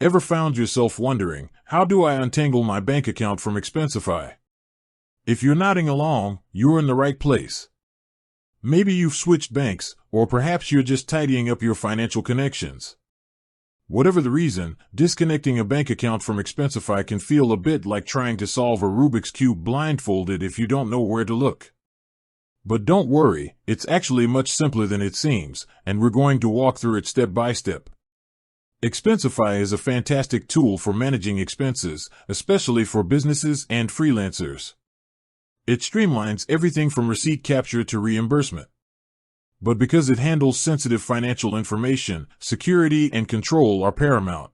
Ever found yourself wondering, how do I untangle my bank account from Expensify? If you're nodding along, you're in the right place. Maybe you've switched banks, or perhaps you're just tidying up your financial connections. Whatever the reason, disconnecting a bank account from Expensify can feel a bit like trying to solve a Rubik's Cube blindfolded if you don't know where to look. But don't worry, it's actually much simpler than it seems, and we're going to walk through it step by step. Expensify is a fantastic tool for managing expenses, especially for businesses and freelancers. It streamlines everything from receipt capture to reimbursement. But because it handles sensitive financial information, security and control are paramount.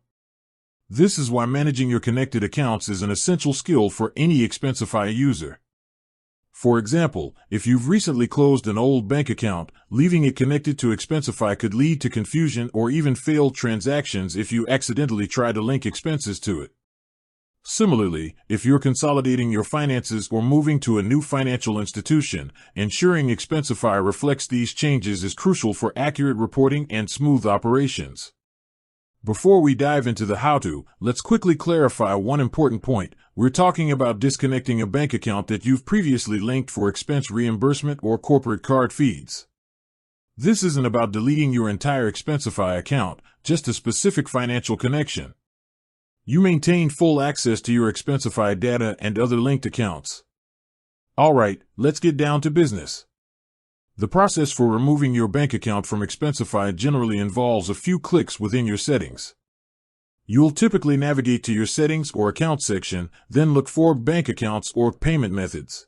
This is why managing your connected accounts is an essential skill for any Expensify user. For example, if you've recently closed an old bank account, leaving it connected to Expensify could lead to confusion or even failed transactions if you accidentally try to link expenses to it. Similarly, if you're consolidating your finances or moving to a new financial institution, ensuring Expensify reflects these changes is crucial for accurate reporting and smooth operations. Before we dive into the how-to, let's quickly clarify one important point. We're talking about disconnecting a bank account that you've previously linked for expense reimbursement or corporate card feeds. This isn't about deleting your entire Expensify account, just a specific financial connection. You maintain full access to your Expensify data and other linked accounts. Alright, let's get down to business. The process for removing your bank account from Expensify generally involves a few clicks within your settings. You'll typically navigate to your Settings or Account section, then look for Bank Accounts or Payment Methods.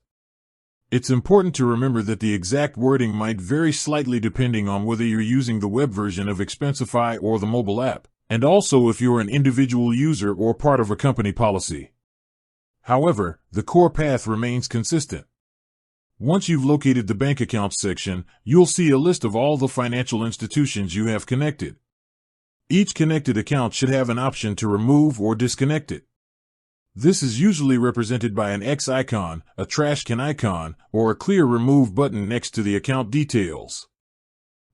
It's important to remember that the exact wording might vary slightly depending on whether you're using the web version of Expensify or the mobile app, and also if you're an individual user or part of a company policy. However, the core path remains consistent. Once you've located the Bank Accounts section, you'll see a list of all the financial institutions you have connected. Each connected account should have an option to remove or disconnect it. This is usually represented by an X icon, a trash can icon, or a clear remove button next to the account details.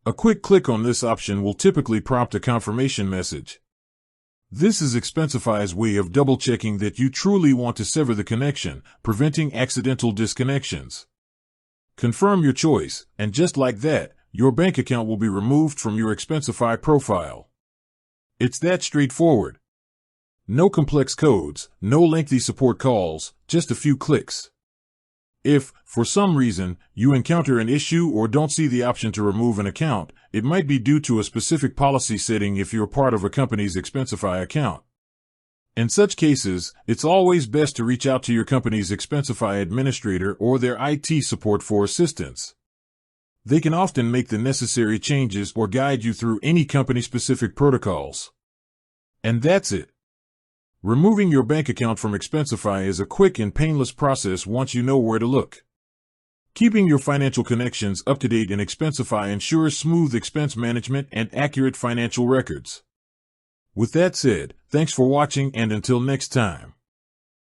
A quick click on this option will typically prompt a confirmation message. This is Expensify's way of double-checking that you truly want to sever the connection, preventing accidental disconnections. Confirm your choice, and just like that, your bank account will be removed from your Expensify profile. It's that straightforward. No complex codes, no lengthy support calls, just a few clicks. If, for some reason, you encounter an issue or don't see the option to remove an account, it might be due to a specific policy setting if you're part of a company's Expensify account. In such cases, it's always best to reach out to your company's Expensify administrator or their IT support for assistance. They can often make the necessary changes or guide you through any company-specific protocols. And that's it. Removing your bank account from Expensify is a quick and painless process once you know where to look. Keeping your financial connections up to date in Expensify ensures smooth expense management and accurate financial records. With that said, thanks for watching and until next time.